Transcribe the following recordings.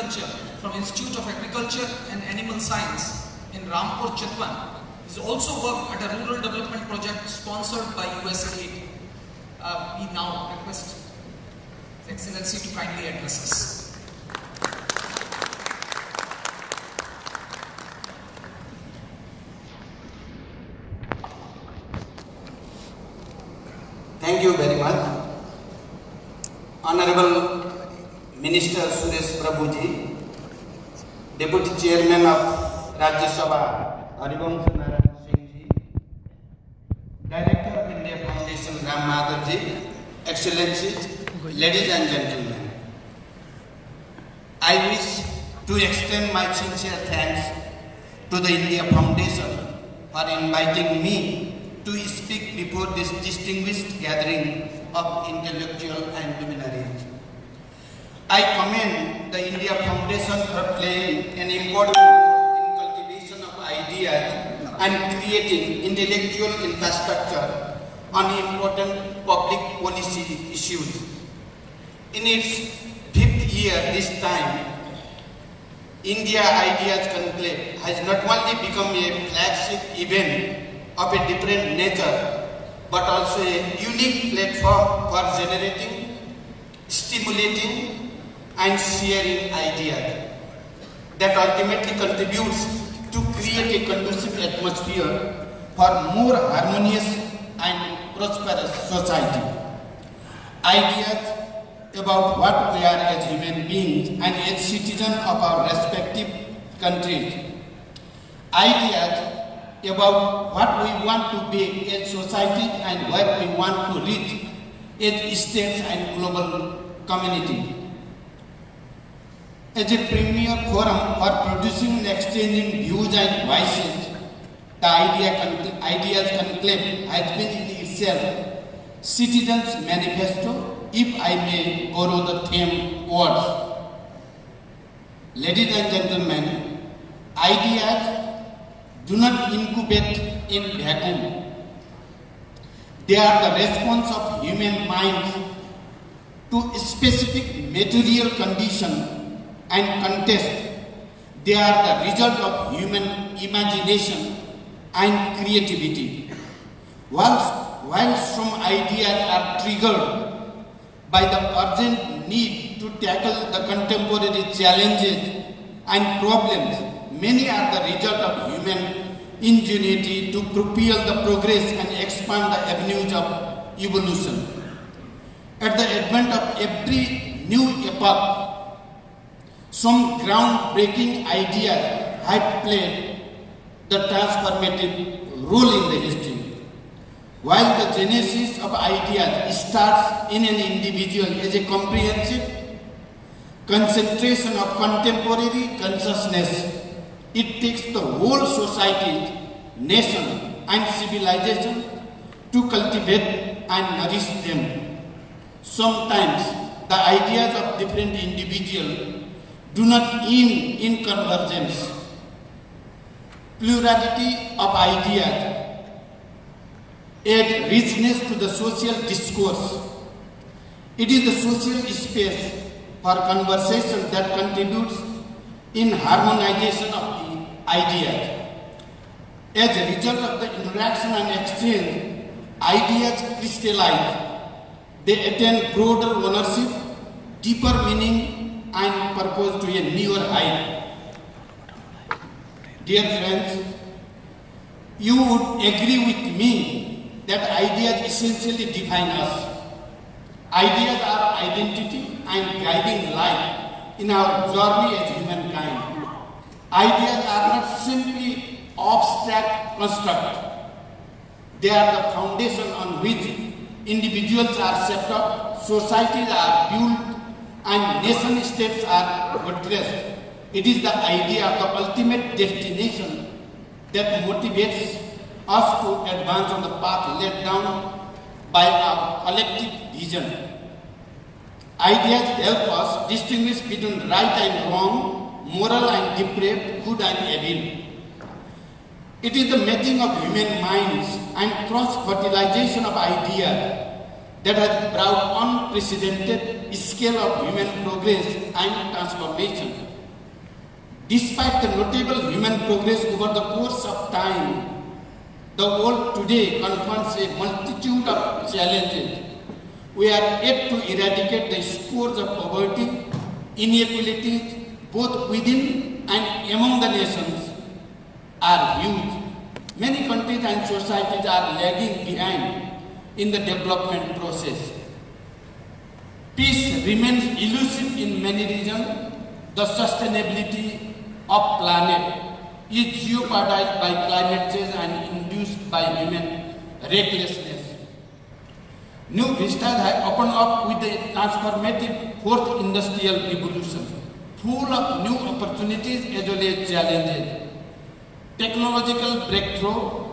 Agriculture from Institute of Agriculture and Animal Science in Rampur, Chitwan. He's also worked at a rural development project sponsored by USAID. We now request His Excellency to kindly address us. Thank you very much. Honorable Minister Suresh Prabhuji, Deputy Chairman of Rajya Sabha Haribamsh Narayan Singh Ji, Director of India Foundation Ram Madhav Ji, Excellencies, ladies and gentlemen, I wish to extend my sincere thanks to the India Foundation for inviting me to speak before this distinguished gathering of intellectual and luminaries. I commend the India Foundation for playing an important role in cultivation of ideas and creating intellectual infrastructure on important public policy issues. In its 5th year this time, India Ideas Conclave has not only become a flagship event of a different nature, but also a unique platform for generating, stimulating and sharing ideas that ultimately contributes to create a conducive atmosphere for more harmonious and prosperous society. Ideas about what we are as human beings and as citizens of our respective countries. Ideas about what we want to be as society and where we want to reach as states and global community. As a premier forum for producing and exchanging views and voices, the Ideas Conclave has been in itself Citizens' Manifesto, if I may borrow the theme words. Ladies and gentlemen, ideas do not incubate in vacuum. They are the response of human minds to specific material condition and context. They are the result of human imagination and creativity. While some ideas are triggered by the urgent need to tackle the contemporary challenges and problems, many are the result of human ingenuity to propel the progress and expand the avenues of evolution. At the advent of every new epoch, some groundbreaking ideas have played the transformative role in the history. While the genesis of ideas starts in an individual as a comprehensive concentration of contemporary consciousness, it takes the whole society, nation and civilization to cultivate and nourish them. Sometimes the ideas of different individuals do not end in convergence. Plurality of ideas add richness to the social discourse. It is the social space for conversation that contributes in harmonization of the ideas. As a result of the interaction and exchange, ideas crystallize. They attain broader ownership, deeper meaning and purpose to a newer height. Dear friends, you would agree with me that ideas essentially define us. Ideas are identity and guiding light in our journey as humankind. Ideas are not simply abstract constructs. They are the foundation on which individuals are set up, societies are built, and nation states are buttressed. It is the idea of the ultimate destination that motivates us to advance on the path laid down by our collective vision. Ideas help us distinguish between right and wrong, moral and depraved, good and evil. It is the making of human minds and cross-fertilization of ideas that has brought unprecedented scale of human progress and transformation. Despite the notable human progress over the course of time, the world today confronts a multitude of challenges. We are yet to eradicate the scores of poverty, inequalities, both within and among the nations, are huge. Many countries and societies are lagging behind in the development process. Peace remains elusive in many regions. The sustainability of planet is jeopardized by climate change and induced by human recklessness. New vistas have opened up with the transformative fourth industrial revolution, full of new opportunities as well as challenges. Technological breakthrough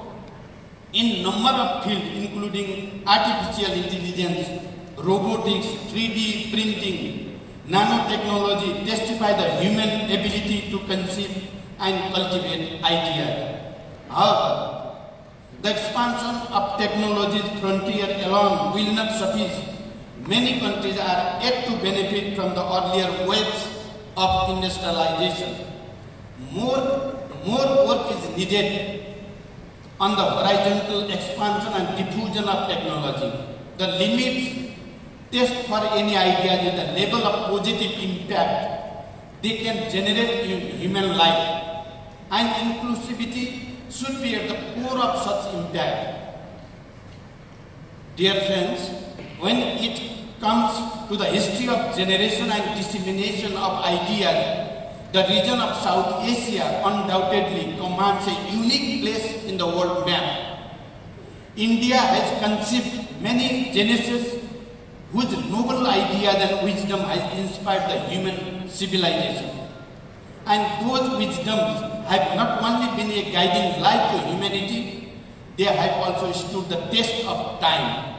in number of fields including artificial intelligence, robotics, 3D printing, nanotechnology testify the human ability to conceive and cultivate ideas. However, the expansion of technology's frontier alone will not suffice. Many countries are yet to benefit from the earlier waves of industrialization. More work is needed on the horizontal expansion and diffusion of technology. The limits test for any idea is the level of positive impact they can generate in human life, and inclusivity should be at the core of such impact. Dear friends, when it comes to the history of generation and dissemination of ideas, the region of South Asia undoubtedly commands a unique place in the world map. India has conceived many genesis whose noble ideas and wisdom has inspired the human civilization. And those wisdoms have not only been a guiding light to humanity, they have also stood the test of time.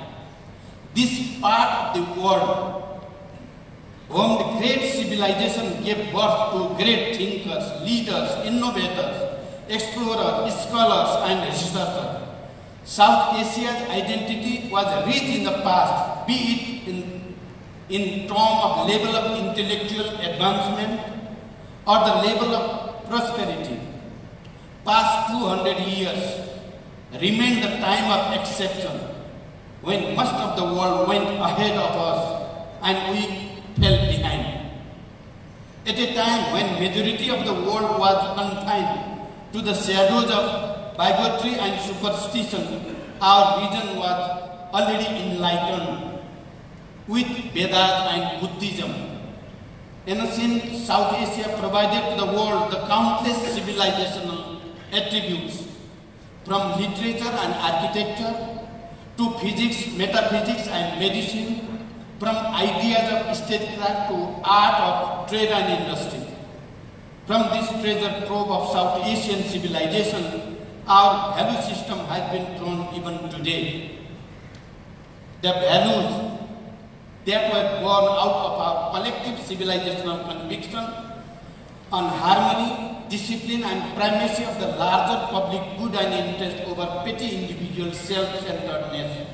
This part of the world, whom the great civilization gave birth to great thinkers, leaders, innovators, explorers, scholars, and researchers. South Asia's identity was rich in the past, be it in terms of level of intellectual advancement or the level of prosperity. Past 200 years remained the time of exception, when most of the world went ahead of us and we fell behind. At a time when majority of the world was confined to the shadows of bigotry and superstition, our region was already enlightened with Vedas and Buddhism. Ancient South Asia provided to the world the countless civilizational attributes, from literature and architecture to physics, metaphysics and medicine, from ideas of statecraft to art of trade and industry. From this treasure trove of South Asian civilization, our value system has been drawn even today. The values that were born out of our collective civilizational conviction on harmony, discipline and primacy of the larger public good and interest over petty individual self-centeredness.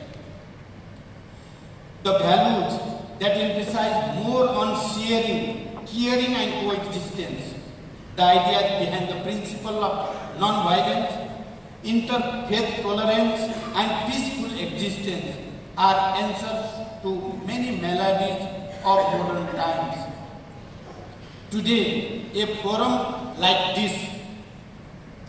The values that emphasize more on sharing, caring and coexistence. The ideas behind the principle of non-violence, interfaith tolerance and peaceful existence are answers to many maladies of modern times. Today, a forum like this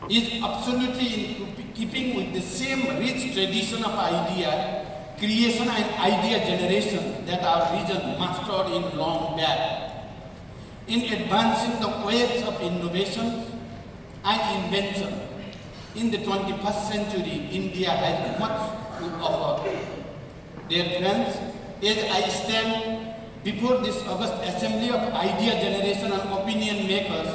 is absolutely in keeping with the same rich tradition of idea creation and idea generation that our region mastered in long back. In advancing the waves of innovation and invention, in the 21st century, India has much to offer. Dear friends, as I stand before this august assembly of idea generation and opinion makers,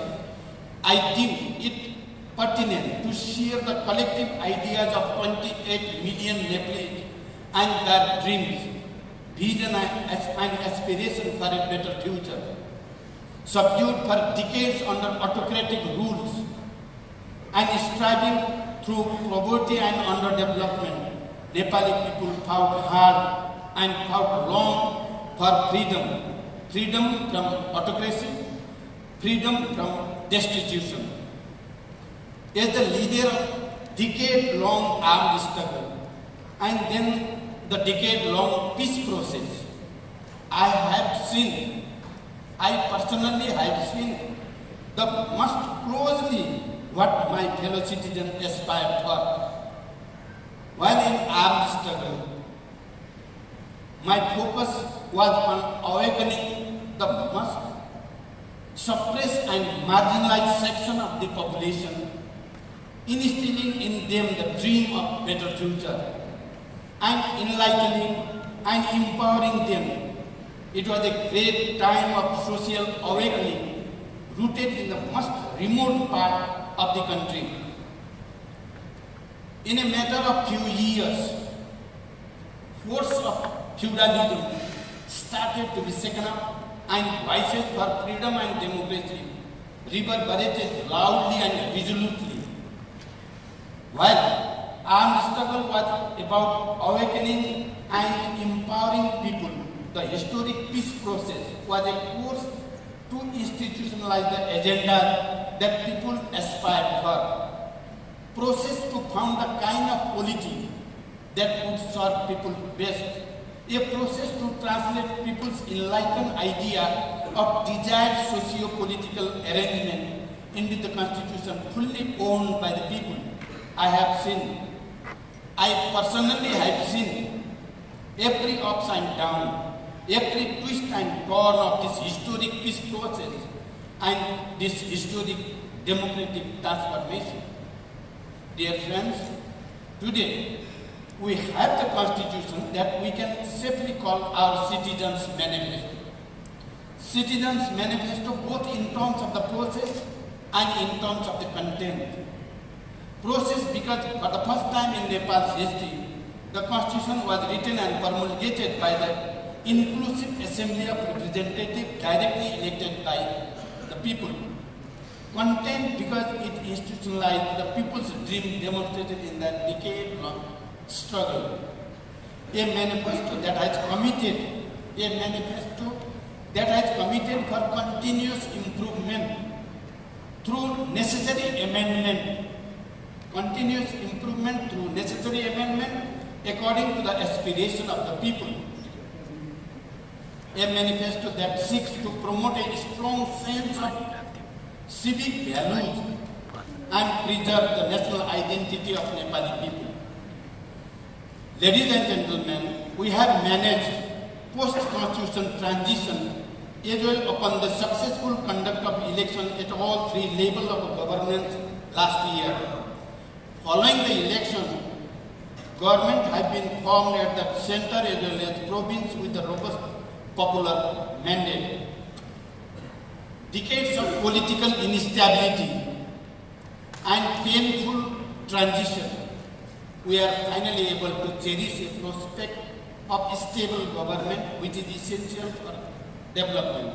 I deem it pertinent to share the collective ideas of 28 million Nepalese and their dreams, vision and aspiration for a better future. Subdued for decades under autocratic rules and striving through poverty and underdevelopment, Nepali people fought hard and fought long for freedom. Freedom from autocracy, freedom from destitution. As the leader of decade-long armed struggle and then the decade-long peace process, I personally have seen the most closely what my fellow citizens aspire for. While in armed struggle, my focus was on awakening the most suppressed and marginalized section of the population, instilling in them the dream of better future, and enlightening and empowering them. It was a great time of social awakening, rooted in the most remote part of the country. In a matter of few years, force of feudalism started to be shaken up, and voices for freedom and democracy reverberated loudly and resolutely. While armed struggle was about awakening and empowering people, the historic peace process was a course to institutionalize the agenda that people aspired for. Process to found the kind of polity that would serve people best. A process to translate people's enlightened idea of desired socio-political arrangement into the constitution fully owned by the people. I personally have seen every ups and down, every twist and turn of this historic peace process and this historic democratic transformation. Dear friends, today we have the constitution that we can safely call our Citizens' Manifesto. Citizens' Manifesto both in terms of the process and in terms of the content. Process because for the first time in Nepal's history, the constitution was written and promulgated by the inclusive assembly of representatives directly elected by the people. Content because it institutionalized the people's dream demonstrated in the decade-long struggle. A manifesto that has committed for continuous improvement through necessary amendment. Continuous improvement through necessary amendment according to the aspiration of the people. A manifesto that seeks to promote a strong sense of civic values and preserve the national identity of Nepali people. Ladies and gentlemen, we have managed post-constitution transition as well upon the successful conduct of election at all three levels of governance last year. Following the election, government has been formed at the center as well as province with a robust popular mandate. Decades of political instability and painful transition, we are finally able to cherish a prospect of stable government which is essential for development.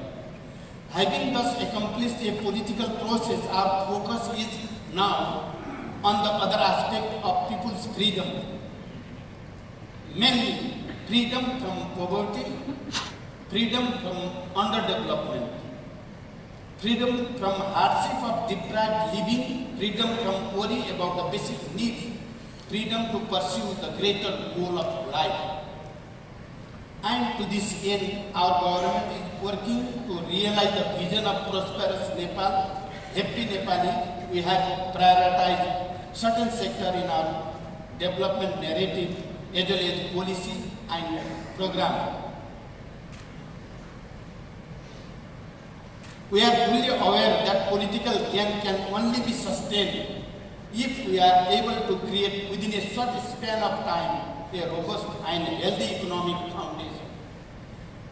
Having thus accomplished a political process, our focus is now on the other aspect of people's freedom, mainly freedom from poverty, freedom from underdevelopment, freedom from hardship of deprived living, freedom from worry about the basic needs, freedom to pursue the greater goal of life. And to this end, our government is working to realize the vision of prosperous Nepal, happy Nepali. We have prioritized certain sector in our development narrative as well as policy and program. We are fully aware that political gain can only be sustained if we are able to create within a short span of time a robust and healthy economic foundation.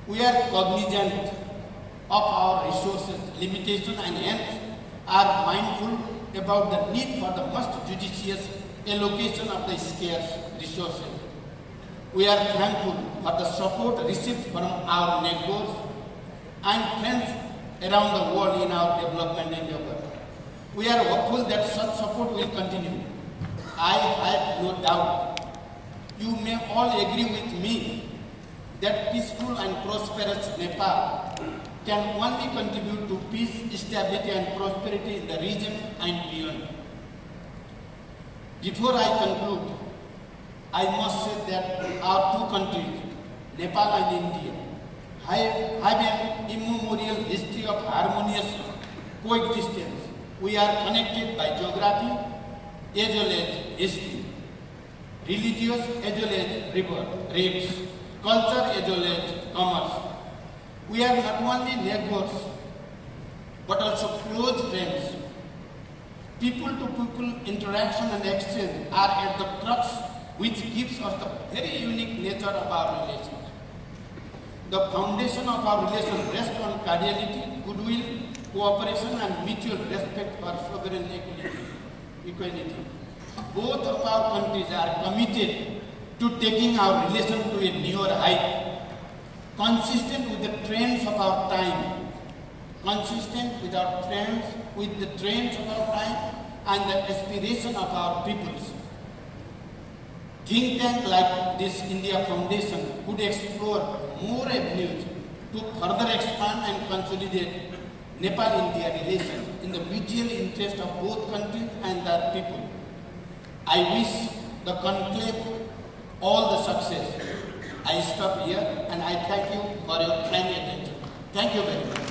We are cognizant of our resources limitation and hence are mindful about the need for the most judicious allocation of the scarce resources. We are thankful for the support received from our neighbors and friends around the world in our development endeavor. We are hopeful that such support will continue. I have no doubt you may all agree with me that peaceful and prosperous Nepal can only contribute to peace, stability and prosperity in the region and beyond. Before I conclude, I must say that our two countries, Nepal and India, have an immemorial history of harmonious coexistence. We are connected by geography as well as history, religious as well as rivers, culture as well as commerce. We are not only neighbors but also close friends. People-to-people interaction and exchange are at the crux which gives us the very unique nature of our relations. The foundation of our relation rests on cordiality, goodwill, cooperation and mutual respect for sovereign equality. Both of our countries are committed to taking our relation to a newer height, consistent with the trends of our time, and the aspiration of our peoples. Think tank like this India Foundation could explore more avenues to further expand and consolidate Nepal-India relations in the mutual interest of both countries and their people. I wish the conclave all the success. I stop here and I thank you for your kind attention. Thank you very much.